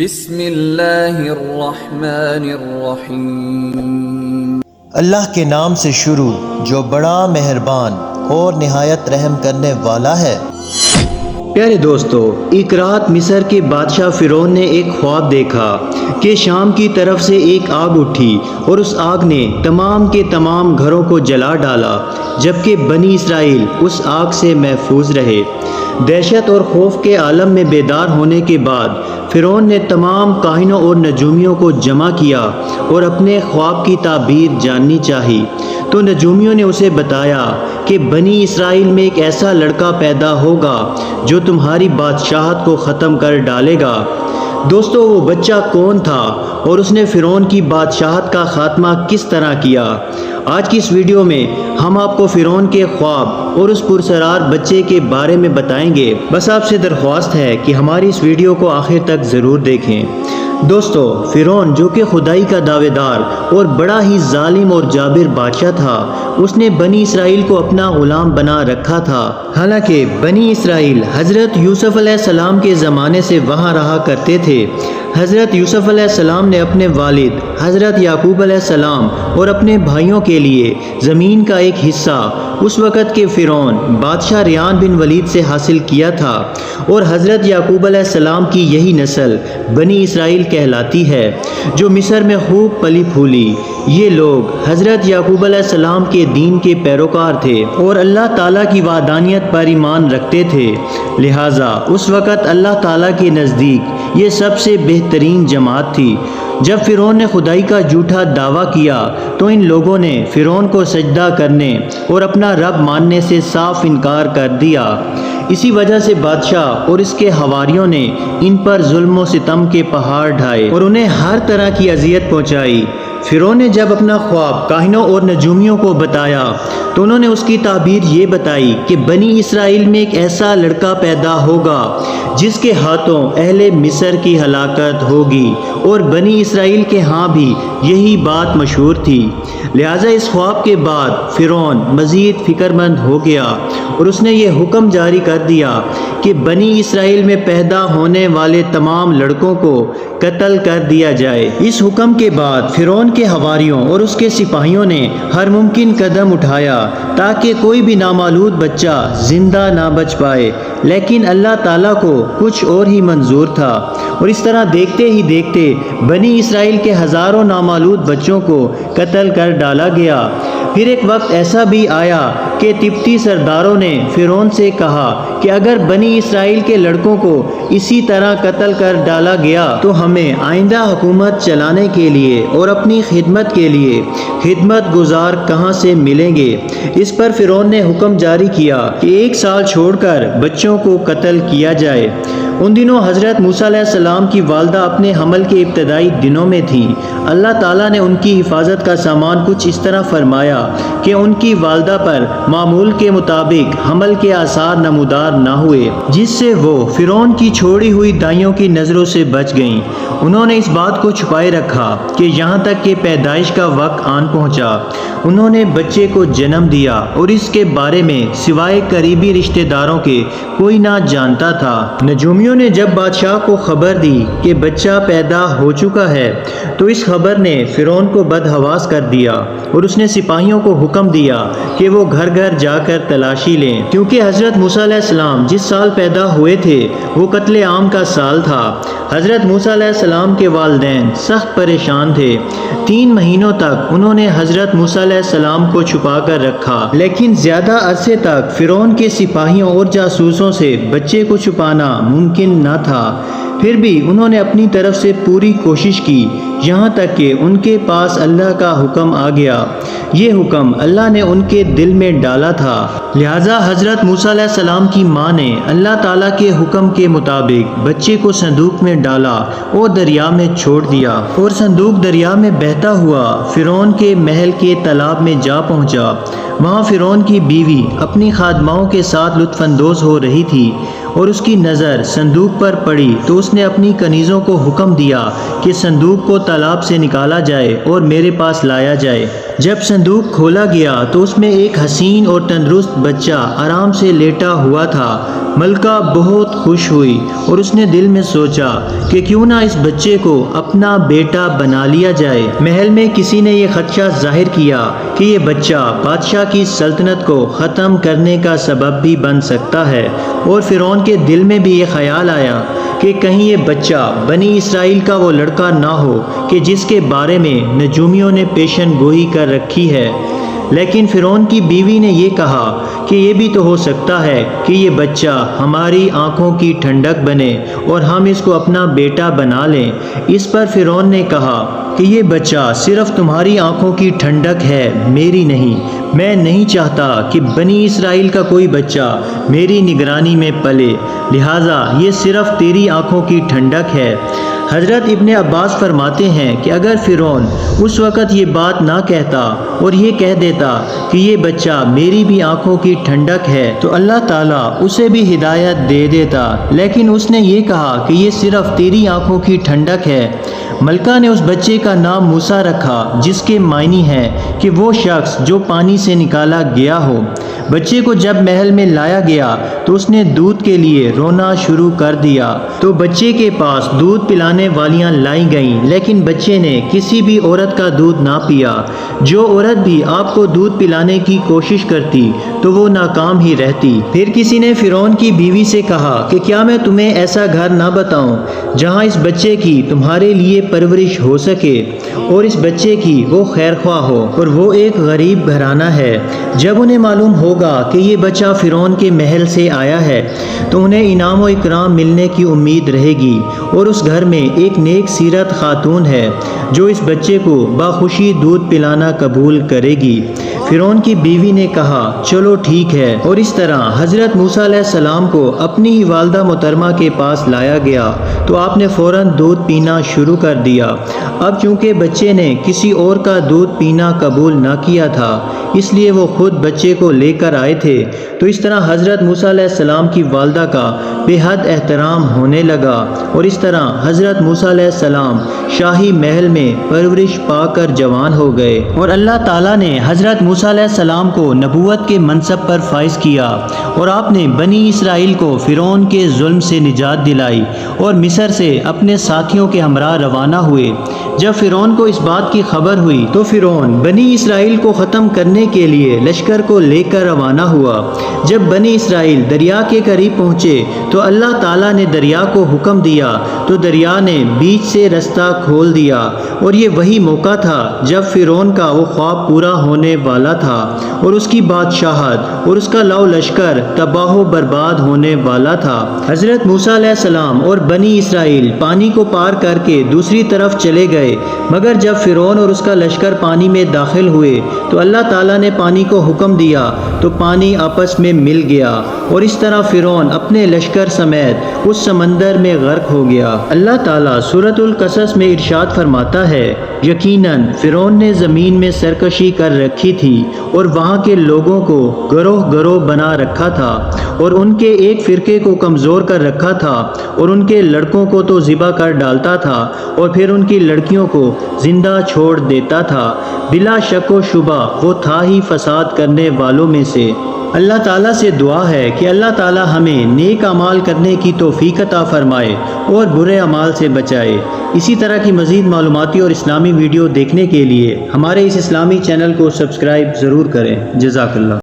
بسم اللہ الرحمن الرحیم۔ اللہ کے نام سے شروع جو بڑا مہربان اور نہایت رحم کرنے والا ہے۔ پیارے دوستو، ایک رات مصر کے بادشاہ فرعون نے ایک خواب دیکھا کہ شام کی طرف سے ایک آگ اٹھی اور اس آگ نے تمام کے تمام گھروں کو جلا ڈالا، جبکہ بنی اسرائیل اس آگ سے محفوظ رہے۔ دہشت اور خوف کے عالم میں بیدار ہونے کے بعد فرعون نے تمام کاہنوں اور نجومیوں کو جمع کیا اور اپنے خواب کی تعبیر جاننی چاہی، تو نجومیوں نے اسے بتایا کہ بنی اسرائیل میں ایک ایسا لڑکا پیدا ہوگا جو تمہاری بادشاہت کو ختم کر ڈالے گا۔ دوستو، وہ بچہ کون تھا اور اس نے فرعون کی بادشاہت کا خاتمہ کس طرح کیا؟ آج کی اس ویڈیو میں ہم آپ کو فرعون کے خواب اور اس پرسرار بچے کے بارے میں بتائیں گے۔ بس آپ سے درخواست ہے کہ ہماری اس ویڈیو کو آخر تک ضرور دیکھیں۔ دوستو، فرعون جو کہ خدائی کا دعوے دار اور بڑا ہی ظالم اور جابر بادشاہ تھا، اس نے بنی اسرائیل کو اپنا غلام بنا رکھا تھا۔ حالانکہ بنی اسرائیل حضرت یوسف علیہ السلام کے زمانے سے وہاں رہا کرتے تھے۔ حضرت یوسف علیہ السلام نے اپنے والد حضرت یعقوب علیہ السلام اور اپنے بھائیوں کے لیے زمین کا ایک حصہ اس وقت کے فرعون بادشاہ ریان بن ولید سے حاصل کیا تھا، اور حضرت یعقوب علیہ السلام کی یہی نسل بنی اسرائیل کہلاتی ہے جو مصر میں خوب پلی پھولی۔ یہ لوگ حضرت یعقوب علیہ السلام کے دین کے پیروکار تھے اور اللہ تعالیٰ کی وحدانیت پر ایمان رکھتے تھے، لہٰذا اس وقت اللہ تعالیٰ کے نزدیک یہ سب سے بہترین جماعت تھی۔ جب فرعون نے خدائی کا جھوٹا دعویٰ کیا تو ان لوگوں نے فرعون کو سجدہ کرنے اور اپنا رب ماننے سے صاف انکار کر دیا۔ اسی وجہ سے بادشاہ اور اس کے حواریوں نے ان پر ظلم و ستم کے پہاڑ ڈھائے اور انہیں ہر طرح کی اذیت پہنچائی۔ فرعون نے جب اپنا خواب کاہنوں اور نجومیوں کو بتایا تو انہوں نے اس کی تعبیر یہ بتائی کہ بنی اسرائیل میں ایک ایسا لڑکا پیدا ہوگا جس کے ہاتھوں اہل مصر کی ہلاکت ہوگی، اور بنی اسرائیل کے ہاں بھی یہی بات مشہور تھی۔ لہٰذا اس خواب کے بعد فرعون مزید فکر مند ہو گیا اور اس نے یہ حکم جاری کر دیا کہ بنی اسرائیل میں پیدا ہونے والے تمام لڑکوں کو قتل کر دیا جائے۔ اس حکم کے بعد فرعون کے حواریوں اور اس کے سپاہیوں نے ہر ممکن قدم اٹھایا تاکہ کوئی بھی نامولود بچہ زندہ نہ بچ پائے، لیکن اللہ تعالیٰ کو کچھ اور ہی منظور تھا، اور اس طرح دیکھتے ہی دیکھتے بنی اسرائیل کے ہزاروں نامولود بچوں کو قتل کر ڈالا گیا۔ پھر ایک وقت ایسا بھی آیا کہ قبطی سرداروں نے فرعون سے کہا کہ اگر بنی اسرائیل کے لڑکوں کو اسی طرح قتل کر ڈالا گیا تو ہمیں آئندہ حکومت چلانے کے لیے اور اپنی خدمت کے لیے خدمت گزار کہاں سے ملیں گے۔ اس پر فرعون نے حکم جاری کیا کہ 1 سال چھوڑ کر بچوں کو قتل کیا جائے۔ ان دنوں حضرت موسیٰ علیہ السلام کی والدہ اپنے حمل کے ابتدائی دنوں میں تھیں۔ اللہ تعالیٰ نے ان کی حفاظت کا سامان کچھ اس طرح فرمایا کہ ان کی والدہ پر معمول کے مطابق حمل کے آثار نمودار نہ ہوئے، جس سے وہ فرعون کی چھوڑی ہوئی دائیوں کی نظروں سے بچ گئیں۔ انہوں نے اس بات کو چھپائے رکھا کہ یہاں تک کہ پیدائش کا وقت آن پہنچا۔ انہوں نے بچے کو جنم دیا اور اس کے بارے میں سوائے قریبی رشتہ داروں کے کوئی نہ جانتا تھا۔ نجومیوں نے جب بادشاہ کو خبر دی کہ بچہ پیدا ہو چکا ہے تو اس خبر نے فرعون کو بدحواس کر دیا، اور اس نے سپاہیوں کو حکم دیا کہ وہ گھر گھر جا کر تلاشی لیں، کیونکہ حضرت موسیٰ علیہ السلام جس سال پیدا ہوئے تھے وہ قتل عام کا سال تھا۔ حضرت موسیٰ علیہ السلام کے والدین سخت پریشان تھے۔ 3 مہینوں تک انہوں نے حضرت موسیٰ علیہ السلام کو چھپا کر رکھا، لیکن زیادہ عرصے تک فرعون کے سپاہیوں اور جاسوسوں سے بچے کو چھپانا ممکن نہ تھا۔ پھر بھی انہوں نے اپنی طرف سے پوری کوشش کی، یہاں تک کہ ان کے پاس اللہ کا حکم آ گیا۔ یہ حکم اللہ نے ان کے دل میں ڈالا تھا، لہٰذا حضرت موسیٰ علیہ السلام کی ماں نے اللہ تعالیٰ کے حکم کے مطابق بچے کو صندوق میں ڈالا اور دریا میں چھوڑ دیا، اور صندوق دریا میں بہتا ہوا فرعون کے محل کے تالاب میں جا پہنچا۔ وہاں فرعون کی بیوی اپنی خادماؤں کے ساتھ لطف اندوز ہو رہی تھی، اور اس کی نظر صندوق پر پڑی تو اس نے اپنی کنیزوں کو حکم دیا کہ صندوق کو تالاب سے نکالا جائے اور میرے پاس لایا جائے۔ جب صندوق کھولا گیا تو اس میں ایک حسین اور تندرست بچہ آرام سے لیٹا ہوا تھا، ملکہ بہت خوش ہوئی اور اس نے دل میں سوچا کہ کیوں نہ اس بچے کو اپنا بیٹا بنا لیا جائے۔ محل میں کسی نے یہ خدشہ ظاہر کیا کہ یہ بچہ بادشاہ کی سلطنت کو ختم کرنے کا سبب بھی بن سکتا ہے، اور فرعون کے دل میں بھی یہ خیال آیا کہ کہیں یہ بچہ بنی اسرائیل کا وہ لڑکا نہ ہو کہ جس کے بارے میں نجومیوں نے پیشن گوئی کر رکھی ہے۔ لیکن فرعون کی بیوی نے یہ کہا کہ یہ بھی تو ہو سکتا ہے کہ یہ بچہ ہماری آنکھوں کی ٹھنڈک بنے اور ہم اس کو اپنا بیٹا بنا لیں۔ اس پر فرعون نے کہا کہ یہ بچہ صرف تمہاری آنکھوں کی ٹھنڈک ہے، میری نہیں۔ میں نہیں چاہتا کہ بنی اسرائیل کا کوئی بچہ میری نگرانی میں پلے، لہٰذا یہ صرف تیری آنکھوں کی ٹھنڈک ہے۔ حضرت ابن عباس فرماتے ہیں کہ اگر فرعون اس وقت یہ بات نہ کہتا اور یہ کہہ دیتا کہ یہ بچہ میری بھی آنکھوں کی ٹھنڈک ہے تو اللہ تعالیٰ اسے بھی ہدایت دے دیتا، لیکن اس نے یہ کہا کہ یہ صرف تیری آنکھوں کی ٹھنڈک ہے۔ ملکہ نے اس بچے کا نام موسیٰ رکھا، جس کے معنی ہے کہ وہ شخص جو پانی سے نکالا گیا ہو۔ بچے کو جب محل میں لایا گیا تو اس نے دودھ کے لیے رونا شروع کر دیا، تو بچے کے پاس دودھ پلانے والیاں لائی گئیں، لیکن بچے نے کسی بھی عورت کا دودھ نہ پیا۔ جو عورت بھی آپ کو دودھ پلانے کی کوشش کرتی تو وہ ناکام ہی رہتی۔ پھر کسی نے فرعون کی بیوی سے کہا کہ کیا میں تمہیں ایسا گھر نہ بتاؤں جہاں اس بچے کی تمہارے لیے پرورش ہو سکے اور اس بچے کی وہ خیر خواہ ہو، اور وہ ایک غریب گھرانہ ہے۔ جب انہیں معلوم ہوگا کہ یہ بچہ فرعون کے محل سے آیا ہے تو انہیں انعام و اکرام ملنے کی امید رہے گی، اور اس گھر میں ایک نیک سیرت خاتون ہے جو اس بچے کو باخوشی دودھ پلانا قبول کرے گی۔ فرعون کی بیوی نے کہا چلو ٹھیک ہے، اور اس طرح حضرت موسیٰ علیہ السلام کو اپنی ہی والدہ محترمہ کے پاس لایا گیا تو آپ نے فوراً دودھ پینا شروع کر دیا۔ اب چونکہ بچے نے کسی اور کا دودھ پینا قبول نہ کیا تھا، اس لیے وہ خود بچے کو لے کر آئے تھے، تو اس طرح حضرت موسیٰ علیہ السلام کی والدہ کا بے حد احترام ہونے لگا، اور اس طرح حضرت موسیٰ علیہ السلام شاہی محل میں پرورش پا کر جوان ہو گئے، اور اللہ تعالیٰ نے حضرت موسیٰ علیہ السلام کو نبوت کے منصب پر فائز کیا، اور آپ نے بنی اسرائیل کو فرعون کے ظلم سے نجات دلائی اور مصر سے اپنے ساتھیوں کے ہمراہ روانہ ہوئے۔ جب فرعون کو اس بات کی خبر ہوئی تو فرعون بنی اسرائیل کو ختم کرنے کے لیے لشکر کو لے کر روانہ ہوا۔ جب بنی اسرائیل دریا کے قریب پہنچے تو اللہ تعالیٰ نے دریا کو حکم دیا تو دریا نے بیچ سے رستہ کھول دیا، اور یہ وہی موقع تھا جب فرعون کا وہ خواب پورا ہونے والا تھا، اور اس کی بادشاہت اور اس کا لو لشکر تباہ و برباد ہونے والا تھا۔ حضرت موسیٰ علیہ السلام اور بنی اسرائیل پانی کو پار کر کے دوسری طرف چلے گئے، مگر جب فرعون اور اس کا لشکر پانی میں داخل ہوئے تو اللہ تعالیٰ نے پانی کو حکم دیا تو پانی آپس میں مل گیا، اور اس طرح فرعون اپنے لشکر سمیت اس سمندر میں غرق ہو گیا۔ اللہ تعالیٰ سورۃ القصص میں ارشاد فرماتا ہے یقیناً فرعون نے زمین میں سرکشی کر رکھی تھی اور وہاں کے لوگوں کو گروہ گروہ بنا رکھا تھا، اور ان کے ایک فرقے کو کمزور کر رکھا تھا، اور ان کے لڑکوں کو تو ذبح کر ڈالتا تھا اور پھر ان کی لڑکیوں کو زندہ چھوڑ دیتا تھا۔ بلا شک و شبہ وہ تھا ہی فساد کرنے والوں میں سے۔ اللہ تعالیٰ سے دعا ہے کہ اللہ تعالیٰ ہمیں نیک اعمال کرنے کی توفیق عطا فرمائے اور برے اعمال سے بچائے۔ اسی طرح کی مزید معلوماتی اور اسلامی ویڈیو دیکھنے کے لیے ہمارے اس اسلامی چینل کو سبسکرائب ضرور کریں۔ جزاک اللہ۔